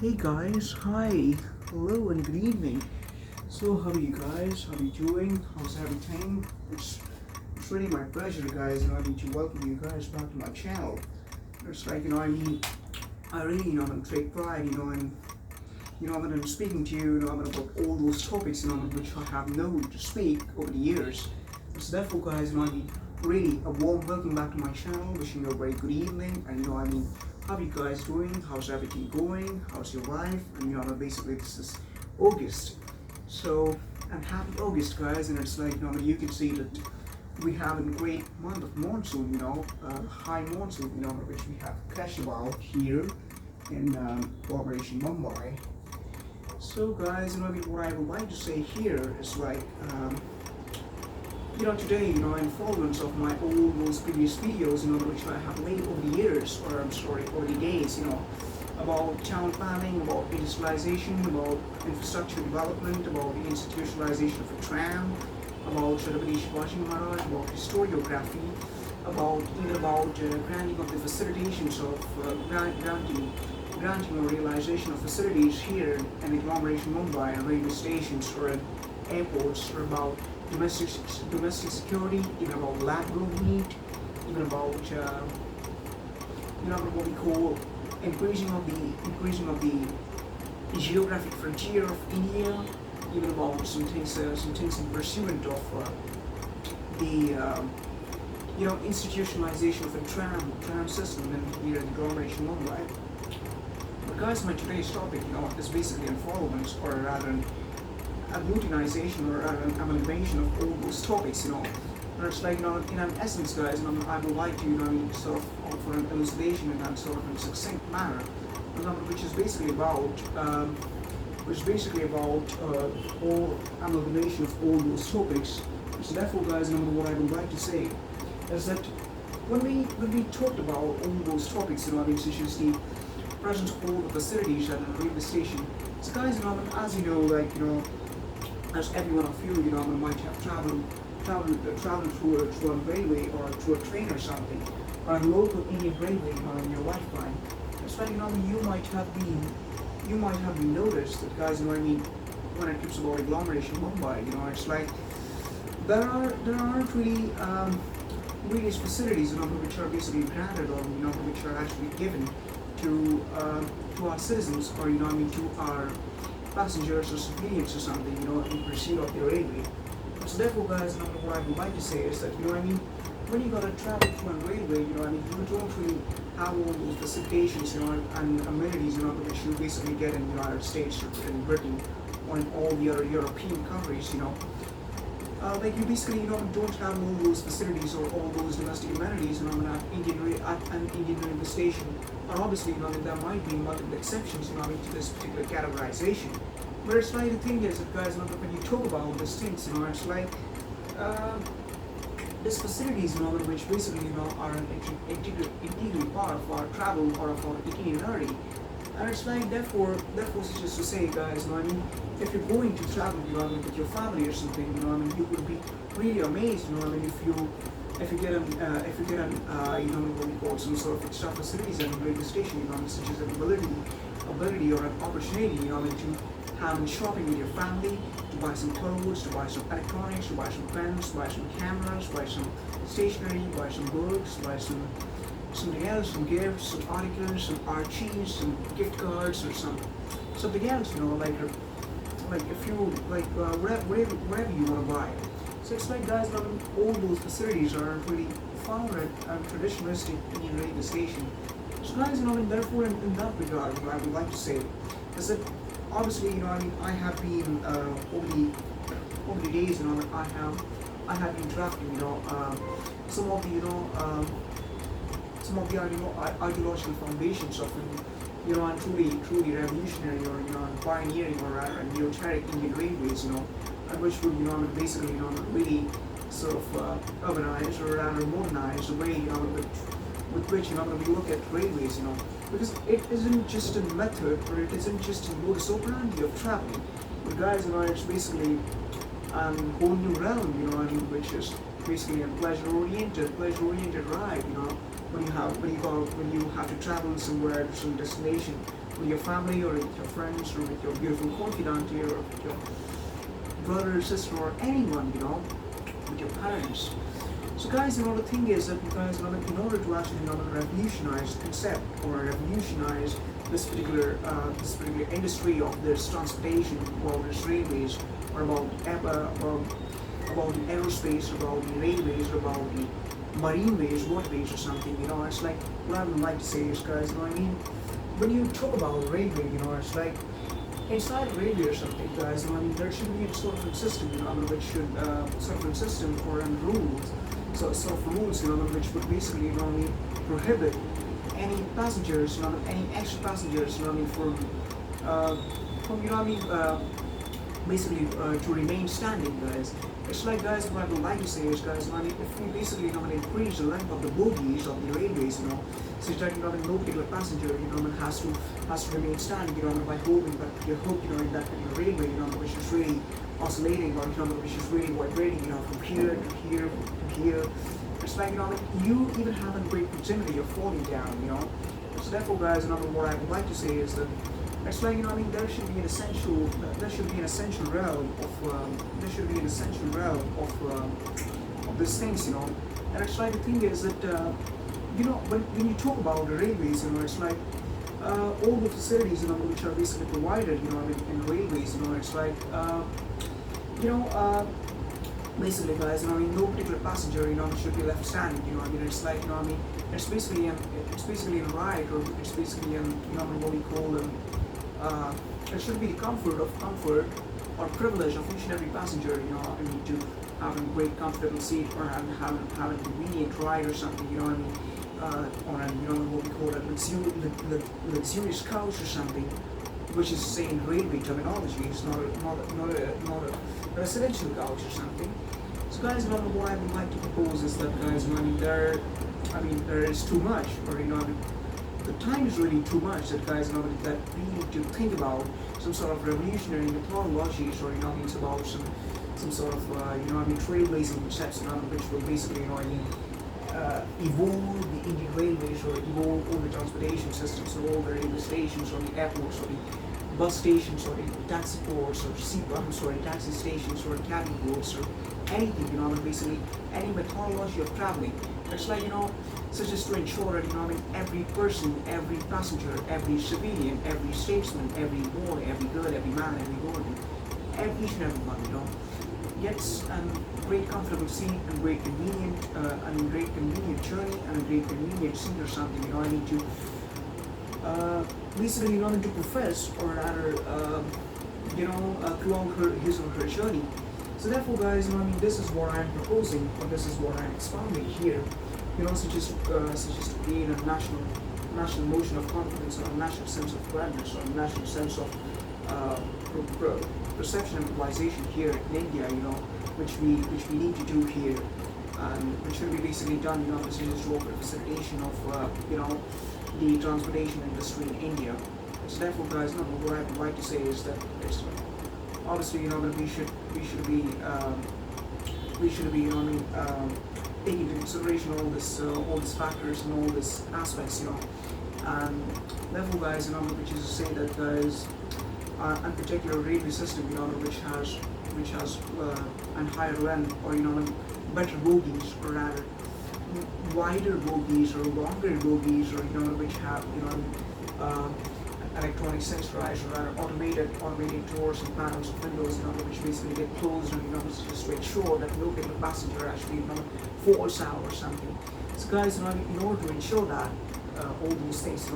Hey guys, hi, hello and good evening. So how are you guys? How are you doing? How's everything? It's really my pleasure guys, and I need to welcome you guys back to my channel. It's like, I really, take pride, when I'm speaking to you, about all those topics, which I have known to speak over the years. So therefore guys, I mean, really a warm welcome back to my channel, wishing you a very good evening, and how are you guys doing? How's everything going? How's your life? And basically this is August. So, and happy August guys, and it's like, you can see that we have a great month of monsoon, high monsoon, which we have cashed about here in Operation Mumbai. So guys, what I would like to say here is like, today, in followance of my all those previous videos, which I have made over the years, or I'm sorry, over the days, about town planning, about industrialization, about infrastructure development, about the institutionalization of a tram, about Chhatrapati Shivaji Maharaj, about historiography, about granting of the facilitations of granting or realization of facilities here in the agglomeration Mumbai and railway stations or at airports, or about domestic security, even about lab grown meat, even about what we call increasing of the geographic frontier of India, even about some things in pursuit of the institutionalization of a tram system in here in the agglomeration Mumbai. But guys, my today's topic, is basically in followance, or rather an agglutinization or an amalgamation of all those topics, And it's like, in an essence, guys, I would like to, sort of offer an elucidation in a sort of a succinct manner, which is basically about, all amalgamation of all those topics. So therefore, guys, what I would like to say is that when we talked about all those topics, such as the present hold of facilities at a railway station. So guys, as you know, as every one of you, might have traveled through a railway or through a train or something, or a local Indian railway, in your lifetime. It's like, you might have been noticed that, guys, when it comes about agglomeration Mumbai, it's like there aren't really various facilities, which are basically granted, or which are actually given to our citizens, or to our passengers or civilians or something, in pursuit of the railway. So therefore, guys, what I would like to say is that, when you gotta travel through a railway, you don't really have all those facilitations, and amenities, which you basically get in the United States or in Britain or in all the other European countries, like you basically, don't have all those facilities or all those domestic amenities, at an Indian railway station. Or obviously, there might be multiple exceptions, to this particular categorization. But it's like, the thing is that, guys, when you talk about these things, it's like, these facilities, which basically, are an integral part of our travel or of our itinerary. And it's like, therefore, it's just to say, guys, if you're going to travel, with your family or something, you would be really amazed, if you get what we call some sort of extra facilities at a railway station, such as an ability or an opportunity, to have shopping with your family, to buy some clothes, to buy some electronics, to buy some pens, buy some cameras, buy some stationery, buy some books, buy something else, some gifts, some articles, some archives, some gift cards, or something else, like if you whatever you want to buy. So it's like, guys, all those facilities are really found at a traditionalistic Indian railway station. So guys, therefore in that regard, what I would like to say is that obviously, I have been over the days, I have been drafting, some of the ideological foundations of and truly revolutionary, or pioneering, or neoteric Indian railways, and which would basically really sort of urbanize or rather modernize the way with which we look at railways, because it isn't just a method, or it isn't just a modus operandi of traveling, but guys, it's basically a whole new realm, which is basically a pleasure-oriented ride, when you have to travel somewhere to some destination, with your family or with your friends or with your beautiful confidant here or with your brother, sister or anyone, with your parents. So guys, the thing is that you guys, in order to actually revolutionize the concept or revolutionize this particular industry of this transportation, about this railways, or about the aerospace, about the railways, or about the marine ways, waterways or something, it's like, what I would like to say is, guys, when you talk about railway, it's like, inside a railway or something, guys, there should be a sort of a system, which should, sort of a system or rules, so sort of rules, which would basically, prohibit any passengers, any extra passengers, from basically to remain standing, guys. It's like, guys, what I would like to say is, guys, if we basically, increase the length of the bogies of the railways, such that, no particular passenger, has to remain standing, by holding that particular hook, in that particular railway, which is really oscillating or, which is really vibrating, from here to here to here. It's like, you even have a great proximity of falling down, So therefore, guys, what I would like to say is that it's like, there should be an essential realm of these things, And it's like, the thing is that, when you talk about the railways, it's like, all the facilities, which are basically provided, in railways, it's like, basically, guys, no particular passenger, should be left standing, it's like, it's basically a right, or it's basically what we call it should be the comfort or privilege of each and every passenger, to have a great comfortable seat or have a convenient ride or something, on what we call it luxurious couch or something, which is, say, in railway terminology, it's not a residential couch or something. So, guys, what I would like to propose is that, guys, there is too much, or the time is really too much that, guys, that we need to think about some sort of revolutionary methodologies, or it's about some sort of trailblazing concepts, which will basically evolve the Indian railways, or evolve all the transportation systems, or all the railway stations, or the airports, or the bus stations, or the taxi ports, or taxi stations, or cabin ports, or anything, basically any methodology of traveling. It's like, such as to ensure that, every person, every passenger, every civilian, every statesman, every boy, every girl, every man, every woman, each and every one, gets a great comfortable seat and great convenient journey and a great convenient seat or something, basically, to profess, or rather, throughout his or her journey. So therefore, guys, this is what I'm proposing, or this is what I'm expounding here, such as to create a national motion of confidence, or a national sense of gladness, or a national sense of perception and realization here in India, which we need to do here, and which should be basically done, this is to offer facilitation of, the transportation industry in India. So therefore, guys, what I would like to say is that it's obviously, we should be taking into consideration all these factors and all these aspects, and therefore, guys, which is to say that, guys, a particular railway system, which has a higher length, or better bogies, or rather wider bogies or longer bogies, or which have electronic sensorized, or rather automated doors and panels of windows, which basically get closed, and just to ensure that no particular passenger actually falls out or something. So, guys, in order to ensure that all those things,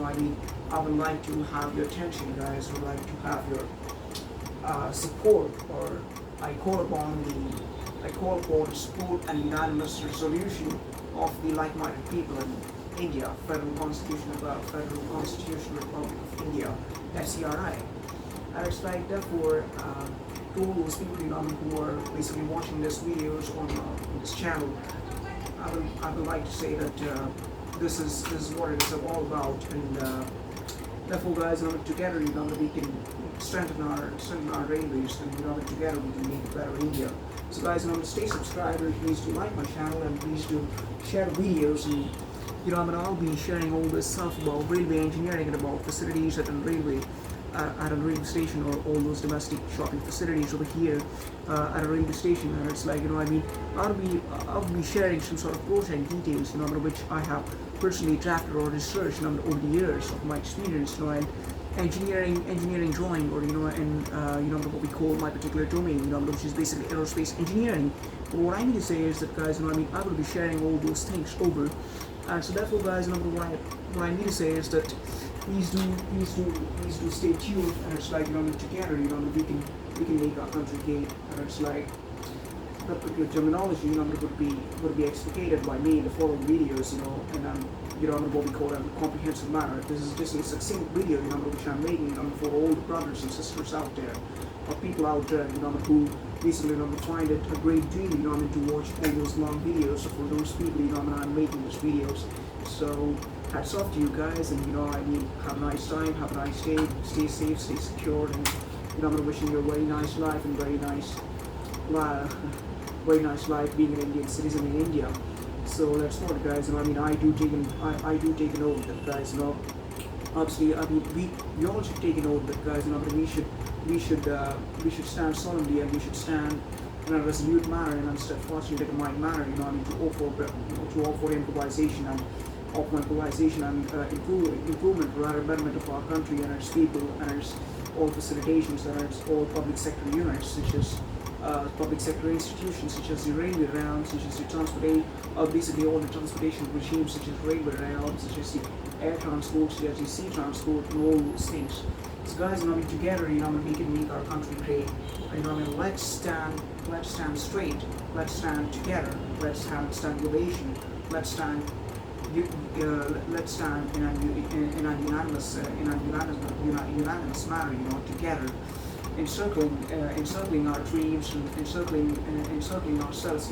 I would like to have your attention, guys. I would like to have your support, or I call upon the support and unanimous resolution of the like-minded people in India, Federal Constitutional Republic of India, FCRI. And it's like, therefore, to all those people, who are basically watching these videos on this channel, I would like to say that this is what it is all about, and therefore, guys, together, we can strengthen our railways, and together we can make a better India. So, guys, stay subscribed, please do like my channel, and please do share the videos, and I'll be sharing all this stuff about railway engineering and about facilities at a railway station, or all those domestic shopping facilities over here at a railway station. And it's like, I'll be sharing some sort of project details, which I have personally drafted or researched, over the years of my experience, and engineering drawing, or what we call my particular domain, which is basically aerospace engineering. But what I mean to say is that, guys, I will be sharing all those things over. And so therefore, guys, what I mean to say is that please do stay tuned. And it's like, together, we can make our country great. And it's like, that particular terminology, would be explicated by me in the following videos, what we call a comprehensive manner. This is just a succinct video, which I'm making, for all the brothers and sisters out there, or people out there, who basically, find it a great deal, to watch all those long videos. So for those people, I'm making these videos. So hats off to you guys, and have a nice time, have a nice day, stay safe, stay secure, and I'm wishing you a very nice life and very nice life being an Indian citizen in India. So that's what, guys. I do take a note that, guys, obviously, we all should take a note that, guys, we should stand solemnly, and we should stand in a resolute manner and a steadfastly determined manner, to offer improvisation and improvement, rather betterment of our country and its people and its all facilitations and its all public sector units, such as public sector institutions such as the railway realm, such as the basically all the transportation regimes, such as railway realm, such as the air transport, such as the sea transport, and all those things. So, guys, together, we can make our country great. And, let's stand straight, let's stand together, let's stand relation, let's stand in a unanimous manner, together, encircling our dreams and encircling ourselves,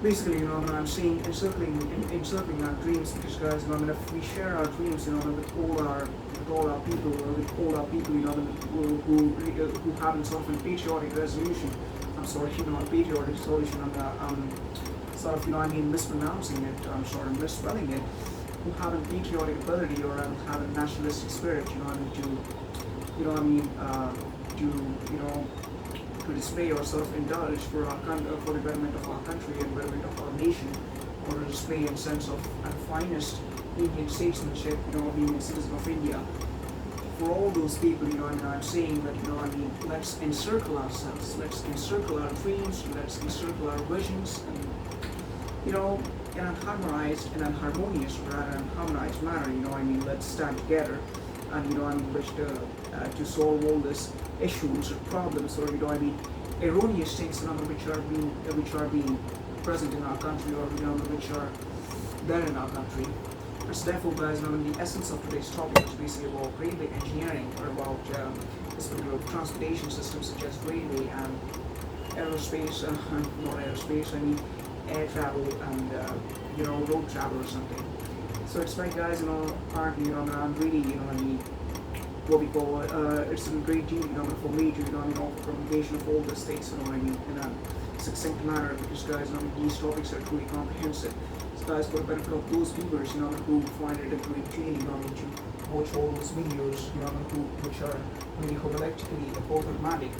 basically, I'm saying encircling our dreams, because, guys, if we share our dreams, with all our people, who haven't sort of a patriotic resolution, patriotic resolution, mispronouncing it, misspelling it, who have a patriotic ability or have a nationalistic spirit, to display or sort of indulge for the betterment of our country and betterment of our nation, or to display in sense of finest Indian statesmanship, being a citizen of India. For all those people, I'm saying that, let's encircle ourselves, let's encircle our dreams, let's encircle our visions, and, in an harmonized and harmonious, rather than harmonized manner, let's stand together and, wish to solve all these issues or problems, or, erroneous things, which are being present in our country, or, which are there in our country. So therefore, guys, the essence of today's topic is basically about railway engineering, or about this particular transportation systems such as railway and aerospace, not aerospace, air travel and road travel or something. So it's like, guys, apparently, I'm really, what we call it's a great deal, for me to, offer communication of all these things, in a succinct manner, because, guys, these topics are truly comprehensive. So, guys, for the benefit of those viewers, who find it a great deal, to watch all those videos, which are really homiletically programmatic,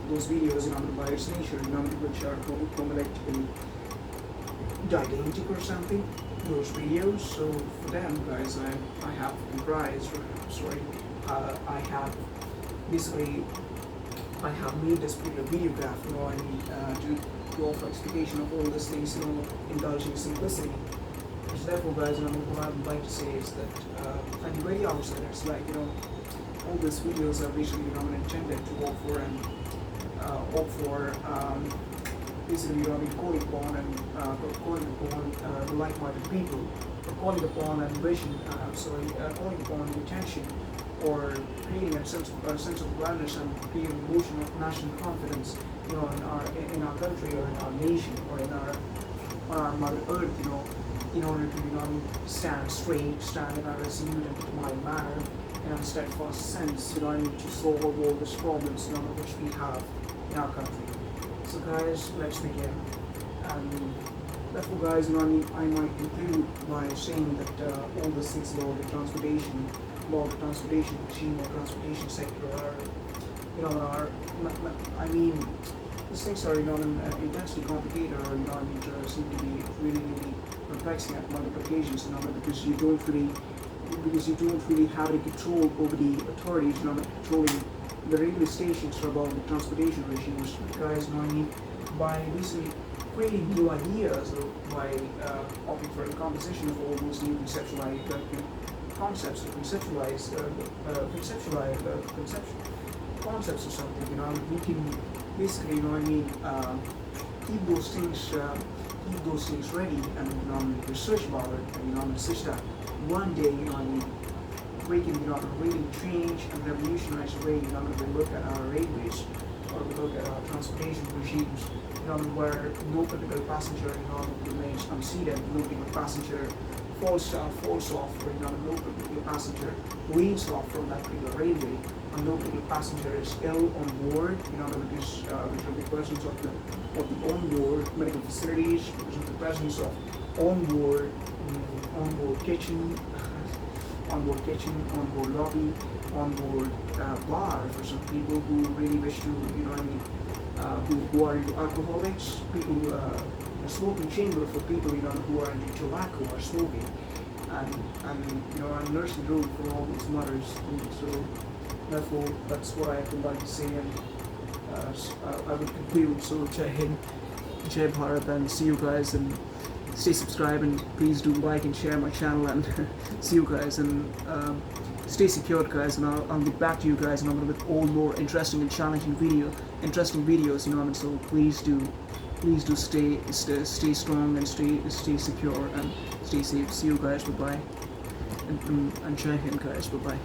those videos, by its nature, which are homiletically didactic or something, those videos. So for them, guys, I have comprised, I have made this particular video graph, to offer explication of all these things, indulging simplicity. So therefore, guys, what I would like to say is that at the very outset, it's like, all these videos are basically, intended to offer basically, calling upon the like-minded people, or calling upon a vision, calling upon the attention, or creating a sense of awareness and creating an emotion of national confidence, in our country, or in our nation, or on our mother earth, in order to, stand straight, stand in a resolute and determined manner, in a steadfast sense, to solve all these problems, which we have in our country. So, guys, let's begin. And therefore, guys, you know, I might conclude by saying that all the six laws of transportation, machine or transportation sector are, you know, I mean, these things are, you know, intensely complicated, or, you know, seem to be really perplexing at multiple occasions, you know, because you don't really have any control over the authorities, you know, controlling the railway stations or about the transportation regimes. Guys, you know, I mean, by basically creating new ideas, or by opting for a composition of all those new conceptualized concepts, or conceptualized concepts or something, you know, we can basically, you know, I mean, keep those things ready, and, you know, research about it, and, you know, such that one day, you know, I mean, we can, you know, really change and revolutionize the way, you know, we look at our railways, or we look at our transportation regimes, you know, where no particular passenger, you know, remains unseated, no particular passenger falls off, or, you know, no particular passenger leans off from that particular railway, and no particular passenger is ill on board, you know, because of the presence of the onboard medical facilities, because of the presence of onboard kitchen, onboard lobby, onboard bar for some people who really wish to, you know, I mean, who are into alcoholics, people, a smoking chamber for people, you know, who are into tobacco or smoking, and you know, a nursing room for all these mothers. And so, therefore, that's what I would like to say, and I would conclude. So, Jai Hind, Jai Bharat, and see you guys, and stay subscribed, and please do like and share my channel, and see you guys, and stay secured, guys, and I'll get back to you guys, and with all more interesting and challenging videos, you know, and so please do stay strong, and stay secure, and stay safe. See you guys, bye bye, and Jai Hind, guys, bye bye.